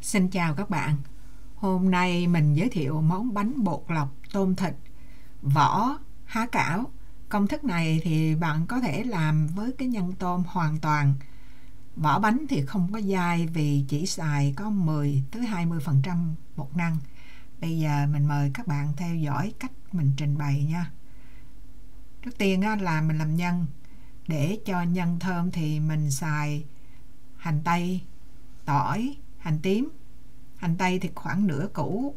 Xin chào các bạn. Hôm nay mình giới thiệu món bánh bột lọc tôm thịt, vỏ, há cảo. Công thức này thì bạn có thể làm với cái nhân tôm hoàn toàn. Vỏ bánh thì không có dai vì chỉ xài có 10-20% bột năng. Bây giờ mình mời các bạn theo dõi cách mình trình bày nha. Trước tiên là mình làm nhân. Để cho nhân thơm thì mình xài hành tây, tỏi, hành tím. Hành tây thì khoảng nửa củ,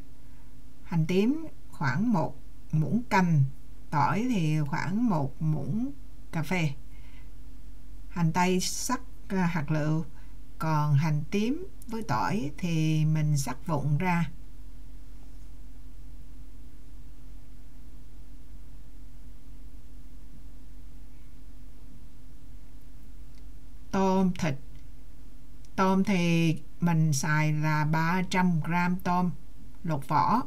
hành tím khoảng 1 muỗng canh, tỏi thì khoảng 1 muỗng cà phê. Hành tây sắc hạt lựu, còn hành tím với tỏi thì mình sắc vụn ra. Tôm thịt. Tôm thì mình xài là 300g tôm lột vỏ.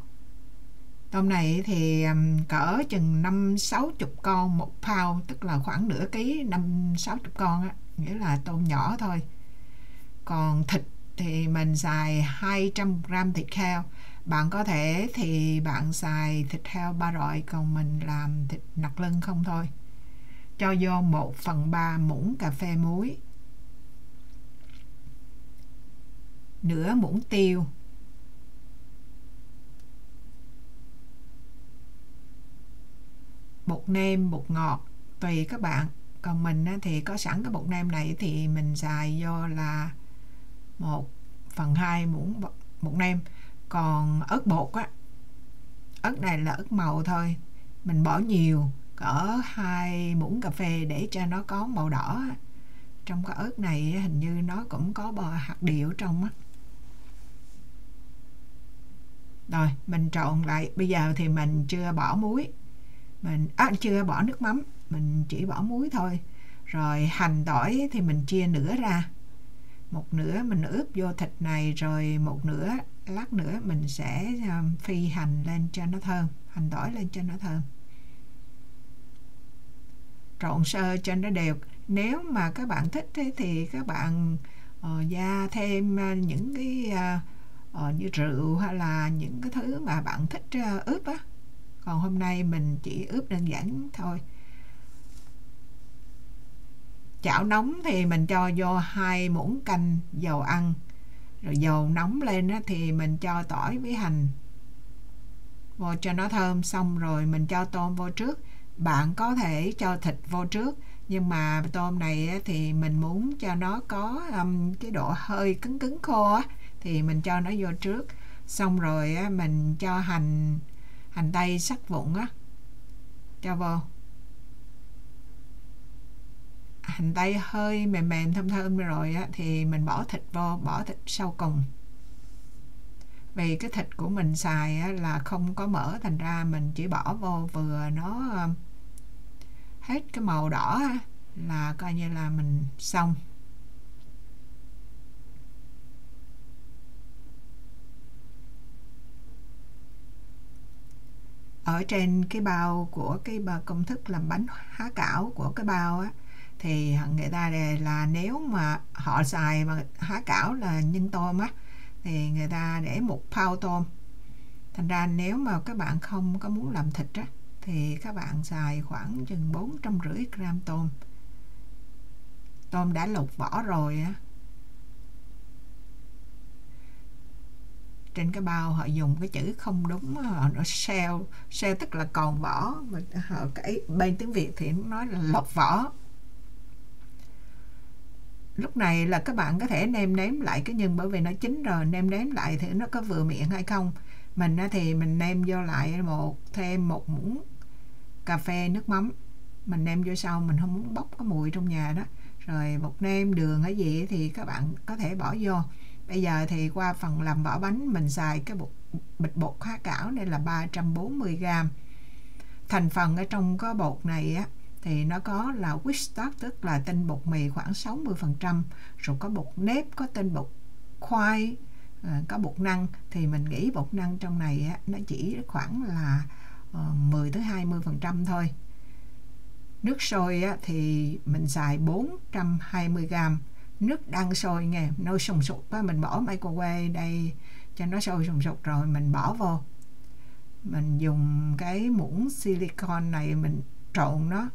Tôm này thì cỡ chừng 5-60 con một pound, tức là khoảng nửa ký, 5-60 con á, nghĩa là tôm nhỏ thôi. Còn thịt thì mình xài 200g thịt heo. Bạn có thể thì bạn xài thịt heo ba rọi, còn mình làm thịt nạc lưng không thôi. Cho vô 1/3 muỗng cà phê muối, nửa muỗng tiêu, bột nêm, bột ngọt tùy các bạn. Còn mình thì có sẵn cái bột nêm này thì mình xài vô là 1/2 muỗng bột nêm. Còn ớt bột ớt này là ớt màu thôi, mình bỏ nhiều, cỡ 2 muỗng cà phê để cho nó có màu đỏ. Trong cái ớt này hình như nó cũng có hạt điều trong á. Rồi mình trộn lại. Bây giờ thì mình chưa bỏ muối, chưa bỏ nước mắm, mình chỉ bỏ muối thôi. Rồi hành tỏi thì mình chia nửa ra, một nửa mình ướp vô thịt này, rồi một nửa lát nữa mình sẽ phi hành lên cho nó thơm, hành tỏi lên cho nó thơm. Trộn sơ cho nó đều. Nếu mà các bạn thích thì các bạn gia thêm những cái như rượu hay là những cái thứ mà bạn thích ướp á. Còn hôm nay mình chỉ ướp đơn giản thôi. Chảo nóng thì mình cho vô 2 muỗng canh dầu ăn. Rồi dầu nóng lên thì mình cho tỏi với hành vô cho nó thơm. Xong rồi mình cho tôm vô trước. Bạn có thể cho thịt vô trước, nhưng mà tôm này thì mình muốn cho nó có cái độ hơi cứng cứng khô á, thì mình cho nó vô trước. Xong rồi mình cho hành tây sắc vụn cho vô. Hành tây hơi mềm mềm thơm thơm rồi thì mình bỏ thịt vô, bỏ thịt sau cùng. Vì cái thịt của mình xài là không có mỡ, thành ra mình chỉ bỏ vô vừa nó hết cái màu đỏ là coi như là mình xong. Ở trên cái bao của cái công thức làm bánh há cảo của cái bao thì người ta đề là nếu mà họ xài mà há cảo là nhân tôm thì người ta để 1 pound tôm. Thành ra nếu mà các bạn không có muốn làm thịt thì các bạn xài khoảng chừng 450g tôm. Tôm đã lột vỏ rồi Trên cái bao họ dùng cái chữ không đúng, nó shell tức là còn vỏ, mà cái bên tiếng Việt thì nó nói là lột vỏ. Lúc này là các bạn có thể nêm nếm lại cái nhân, bởi vì nó chín rồi, nêm nếm lại thì nó có vừa miệng hay không. Mình thì mình nêm vô lại thêm 1 muỗng cà phê nước mắm, mình nêm vô sau, mình không muốn bốc cái mùi trong nhà đó. Rồi bột nêm, đường hay gì thì các bạn có thể bỏ vô. Bây giờ thì qua phần làm vỏ bánh, mình xài cái bịch bột há cảo này là 340g. Thành phần ở trong cái bột này thì nó có là wheat starch, tức là tinh bột mì khoảng 60%, rồi có bột nếp, có tinh bột khoai, có bột năng. Thì mình nghĩ bột năng trong này nó chỉ khoảng là 10-20% thôi. Nước sôi thì mình xài 420g, nước đang sôi nghe, nồi sùng sục á, mình bỏ microwave đây cho nó sôi sùng sục rồi mình bỏ vô. Mình dùng cái muỗng silicon này mình trộn nó.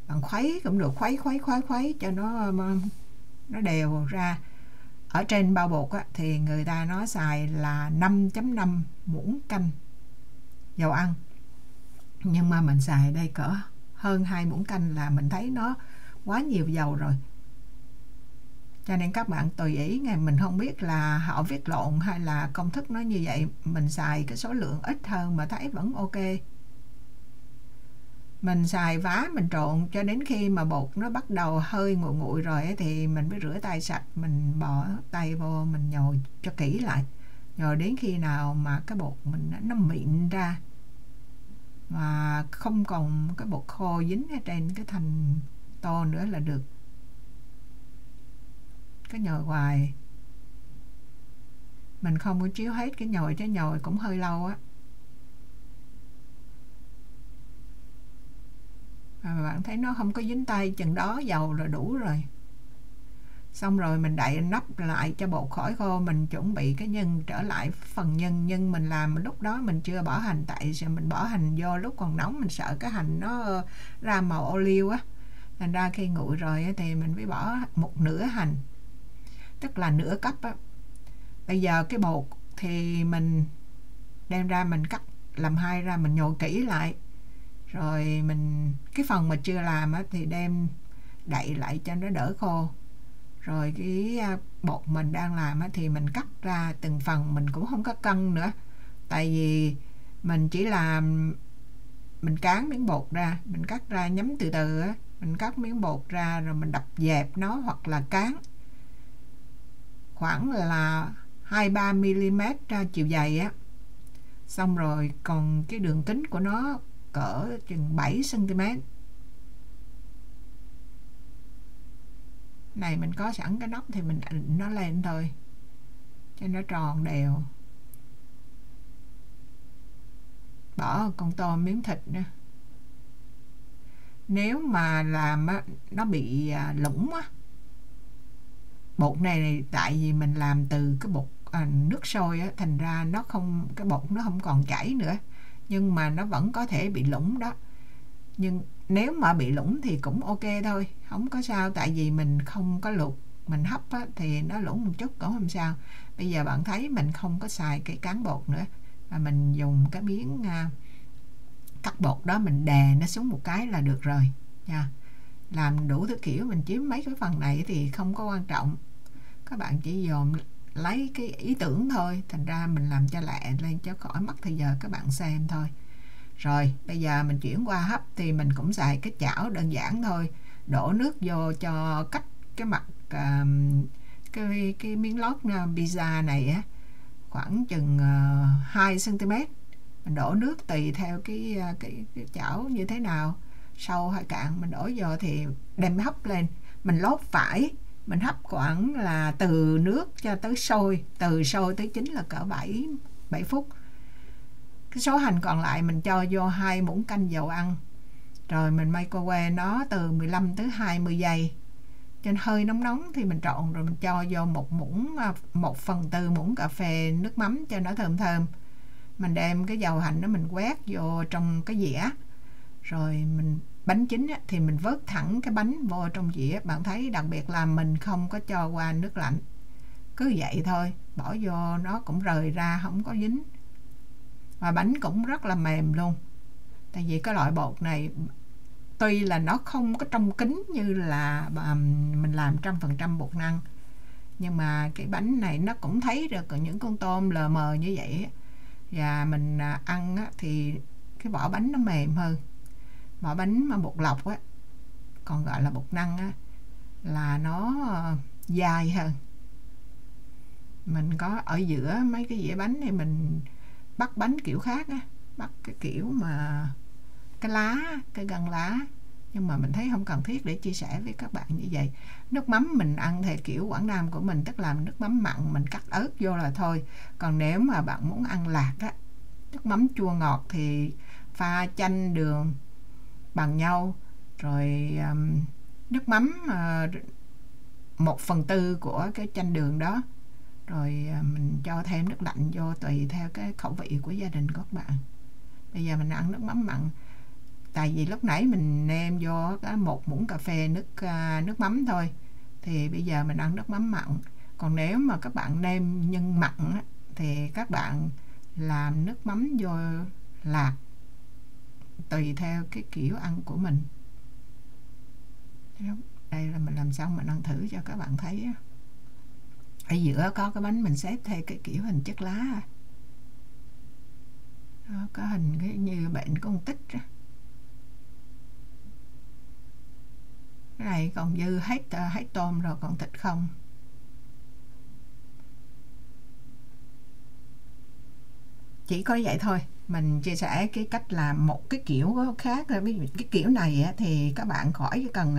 Bạn khuấy cũng được, khuấy cho nó đều ra. Ở trên bao bột á, thì người ta nói xài là 5.5 muỗng canh dầu ăn. Nhưng mà mình xài đây cỡ hơn 2 muỗng canh là mình thấy nó quá nhiều dầu rồi. Cho nên các bạn tùy ý nghe, mình không biết là họ viết lộn hay là công thức nó như vậy. Mình xài cái số lượng ít hơn mà thấy vẫn ok. Mình xài vá mình trộn cho đến khi mà bột nó bắt đầu hơi nguội nguội rồi ấy, thì mình mới rửa tay sạch, mình bỏ tay vô mình nhồi cho kỹ lại. Rồi đến khi nào mà cái bột mình nó mịn ra mà không còn cái bột khô dính ở trên cái thành tô nữa là được. Cái nhồi hoài mình không có chiếu hết cái nhồi, chứ nhồi cũng hơi lâu á. Và bạn thấy nó không có dính tay, chừng đó dầu là đủ rồi. Xong rồi mình đậy nắp lại cho bột khỏi khô. Mình chuẩn bị cái nhân, trở lại phần nhân mình làm lúc đó mình chưa bỏ hành, tại mình bỏ hành vô lúc còn nóng, mình sợ cái hành nó ra màu ô liu á. Thành ra khi nguội rồi thì mình mới bỏ một nửa hành, tức là nửa cốc á. Bây giờ cái bột thì mình đem ra mình cắt làm hai ra, mình nhồi kỹ lại. Rồi mình cái phần mà chưa làm á, thì đem đậy lại cho nó đỡ khô. Rồi cái bột mình đang làm á, thì mình cắt ra từng phần, mình cũng không có cân nữa. Tại vì mình chỉ làm, mình cán miếng bột ra, mình cắt ra nhấm từ từ á. Mình cắt miếng bột ra rồi mình đập dẹp nó hoặc là cán. Khoảng là 2-3mm ra chiều dày á. Xong rồi còn cái đường kính của nó cỡ chừng 7cm. Này mình có sẵn cái nắp thì mình định nó lên thôi cho nó tròn đều. Bỏ con tôm, miếng thịt nữa. Nếu mà làm á, nó bị lủng á, bột này tại vì mình làm từ cái bột nước sôi á, thành ra nó không, cái bột nó không còn chảy nữa, nhưng mà nó vẫn có thể bị lủng đó. Nhưng nếu mà bị lủng thì cũng ok thôi, không có sao, tại vì mình không có luộc, mình hấp á, thì nó lủng một chút cũng không sao. Bây giờ bạn thấy mình không có xài cái cán bột nữa, mà mình dùng cái miếng cắt bột đó, mình đè nó xuống một cái là được rồi nha. Làm đủ thứ kiểu, mình chiếm mấy cái phần này thì không có quan trọng, các bạn chỉ dồn lấy cái ý tưởng thôi, thành ra mình làm cho lẹ lên cho khỏi mất thời giờ các bạn xem thôi. Rồi bây giờ mình chuyển qua hấp thì mình cũng xài cái chảo đơn giản thôi, đổ nước vô cho cách cái mặt cái miếng lót pizza này á, khoảng chừng 2cm. Mình đổ nước tùy theo cái chảo như thế nào, sâu hay cạn mình đổ vô thì đem hấp lên. Mình lót phải, mình hấp khoảng là từ nước cho tới sôi, từ sôi tới chín là cỡ 7 phút. Cái số hành còn lại mình cho vô 2 muỗng canh dầu ăn. Rồi mình microwave nó từ 15 tới 20 giây. Trên hơi nóng nóng thì mình trộn, rồi mình cho vô 1/4 muỗng cà phê nước mắm cho nó thơm thơm. Mình đem cái dầu hành đó mình quét vô trong cái dĩa. Rồi mình bánh chín á, thì mình vớt thẳng cái bánh vô trong dĩa. Bạn thấy đặc biệt là mình không có cho qua nước lạnh, cứ vậy thôi, bỏ vô nó cũng rời ra, không có dính. Và bánh cũng rất là mềm luôn. Tại vì cái loại bột này tuy là nó không có trong kính như là mình làm 100% bột năng, nhưng mà cái bánh này nó cũng thấy được những con tôm lờ mờ như vậy. Và mình ăn thì cái vỏ bánh nó mềm hơn. Vỏ bánh mà bột lọc á, còn gọi là bột năng á, là nó dai hơn. Mình có ở giữa mấy cái dĩa bánh thì mình bắt bánh kiểu khác á, bắt cái kiểu mà cái lá, cái gân lá, nhưng mà mình thấy không cần thiết để chia sẻ với các bạn như vậy. Nước mắm mình ăn thì kiểu Quảng Nam của mình, tức là nước mắm mặn, mình cắt ớt vô là thôi. Còn nếu mà bạn muốn ăn lạc á, nước mắm chua ngọt thì pha chanh đường bằng nhau, rồi nước mắm 1/4 của cái chanh đường đó, rồi mình cho thêm nước lạnh vô tùy theo cái khẩu vị của gia đình của các bạn. Bây giờ mình ăn nước mắm mặn, tại vì lúc nãy mình nêm vô 1 muỗng cà phê nước mắm thôi, thì bây giờ mình ăn nước mắm mặn. Còn nếu mà các bạn nêm nhân mặn thì các bạn làm nước mắm vô lạc, tùy theo cái kiểu ăn của mình. Đây là mình làm xong, mình ăn thử cho các bạn thấy. Ở giữa có cái bánh mình xếp theo cái kiểu hình chất lá đó, có hình cái như bệnh con tích đó. Cái này còn dư hết tôm rồi, còn thịt không. Chỉ có vậy thôi. Mình chia sẻ cái cách làm một cái kiểu khác. Ví dụ cái kiểu này thì các bạn khỏi cần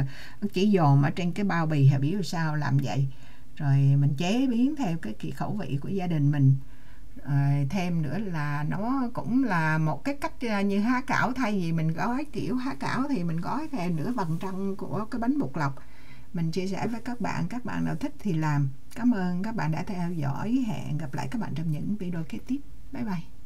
chỉ dồn ở trên cái bao bì hay biết sao làm vậy, rồi mình chế biến theo cái khẩu vị của gia đình mình. Thêm nữa là nó cũng là một cái cách như há cảo, thay vì mình gói kiểu há cảo thì mình gói thêm nửa vầng trăng của cái bánh bột lọc. Mình chia sẻ với các bạn nào thích thì làm. Cảm ơn các bạn đã theo dõi, hẹn gặp lại các bạn trong những video kế tiếp. Bye bye.